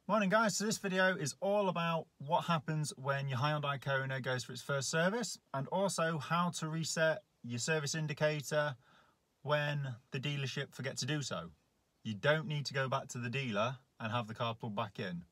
Morning guys, so this video is all about what happens when your Hyundai Kona goes for its first service, and also how to reset your service indicator when the dealership forget to do so. You don't need to go back to the dealer and have the car plugged back in.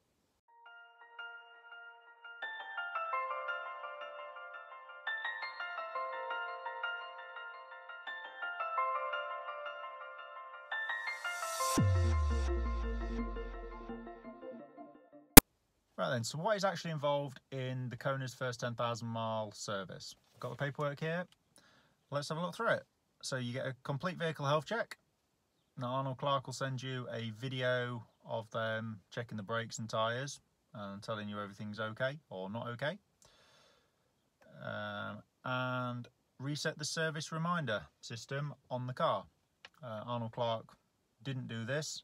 Right then, so what is actually involved in the Kona's first 10,000 mile service? Got the paperwork here. Let's have a look through it. So you get a complete vehicle health check. Now Arnold Clark will send you a video of them checking the brakes and tyres and telling you everything's okay or not okay. And reset the service reminder system on the car. Arnold Clark didn't do this.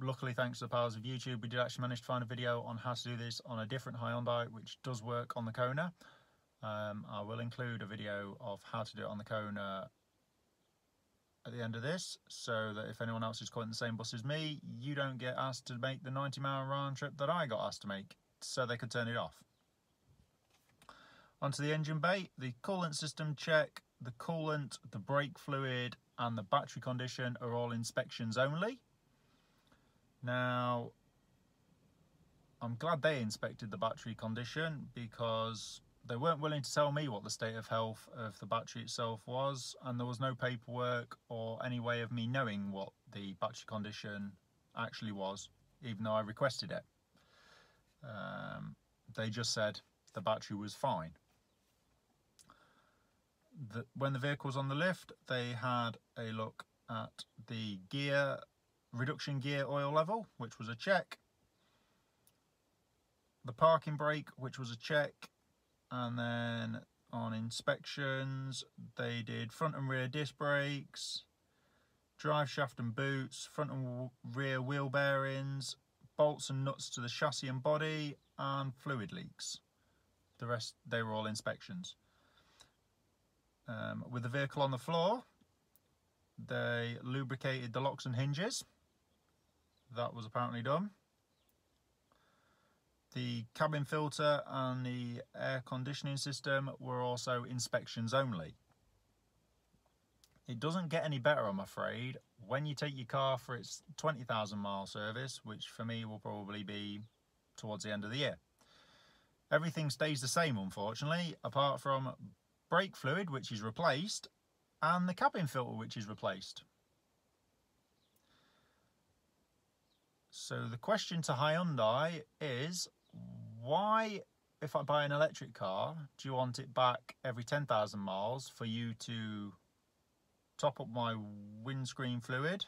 Luckily, thanks to the powers of YouTube, we did actually manage to find a video on how to do this on a different Hyundai, which does work on the Kona. I will include a video of how to do it on the Kona at the end of this, so that if anyone else is caught in the same bus as me, you don't get asked to make the 90-mile round trip that I got asked to make, so they could turn it off. Onto the engine bay, the coolant system check, the coolant, the brake fluid and the battery condition are all inspections only. Now, I'm glad they inspected the battery condition, because they weren't willing to tell me what the state of health of the battery itself was, and there was no paperwork or any way of me knowing what the battery condition actually was, even though I requested it. They just said the battery was fine. When the vehicle was on the lift, they had a look at the reduction gear oil level, which was a check, the parking brake, which was a check, and then on inspections they did front and rear disc brakes, drive shaft and boots, front and rear wheel bearings, bolts and nuts to the chassis and body, and fluid leaks. The rest, they were all inspections. With the vehicle on the floor, they lubricated the locks and hinges. That was apparently done. The cabin filter and the air conditioning system were also inspections only. It doesn't get any better, I'm afraid, when you take your car for its 20,000 mile service, which for me will probably be towards the end of the year. Everything stays the same, unfortunately, apart from brake fluid, which is replaced, and the cabin filter, which is replaced. So the question to Hyundai is, why, if I buy an electric car, do you want it back every 10,000 miles for you to top up my windscreen fluid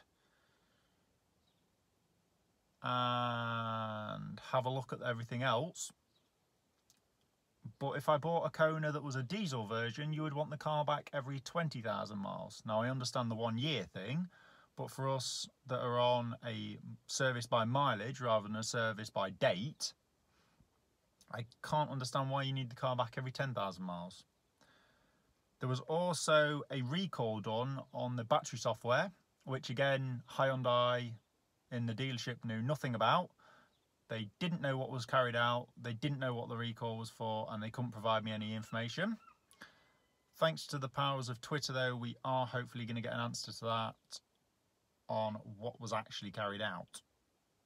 and have a look at everything else? But if I bought a Kona that was a diesel version, you would want the car back every 20,000 miles. Now, I understand the 1 year thing, but for us that are on a service by mileage rather than a service by date, I can't understand why you need the car back every 10,000 miles. There was also a recall done on the battery software, which again, Hyundai in the dealership knew nothing about. They didn't know what was carried out, they didn't know what the recall was for, and they couldn't provide me any information. Thanks to the powers of Twitter though, we are hopefully going to get an answer to that on what was actually carried out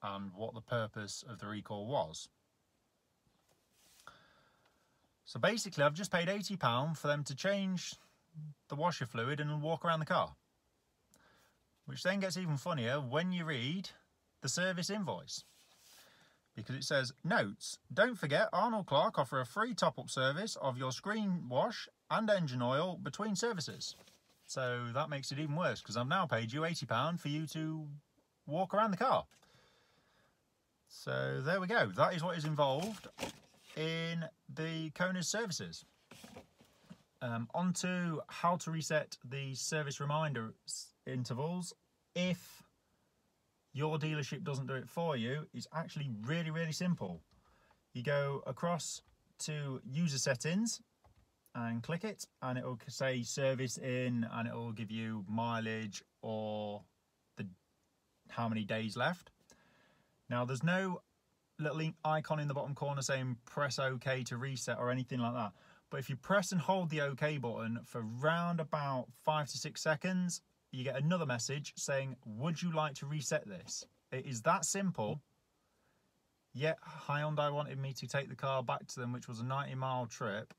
and what the purpose of the recall was. So basically I've just paid £80 for them to change the washer fluid and walk around the car. Which then gets even funnier when you read the service invoice. Because it says, notes, don't forget Arnold Clark offer a free top-up service of your screen wash and engine oil between services. So that makes it even worse, because I've now paid you £80 for you to walk around the car. So there we go. That is what is involved in the Kona's services. On to how to reset the service reminder intervals if your dealership doesn't do it for you. It's actually really, really simple. You go across to user settings and click it, and it will say service in, and it will give you mileage or how many days left. Now there's no little icon in the bottom corner saying press OK to reset or anything like that. But if you press and hold the OK button for round about 5 to 6 seconds, you get another message saying, would you like to reset this? It is that simple. Yet Hyundai wanted me to take the car back to them, which was a 90-mile trip,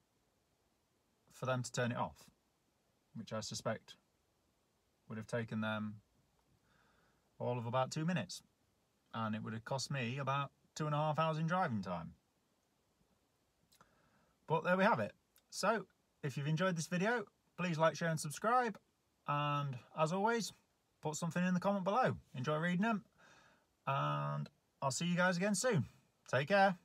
for them to turn it off, which I suspect would have taken them all of about 2 minutes. And it would have cost me about 2.5 hours in driving time. But there we have it. So if you've enjoyed this video, please like, share and subscribe. And as always, put something in the comment below. Enjoy reading them. And I'll see you guys again soon. Take care.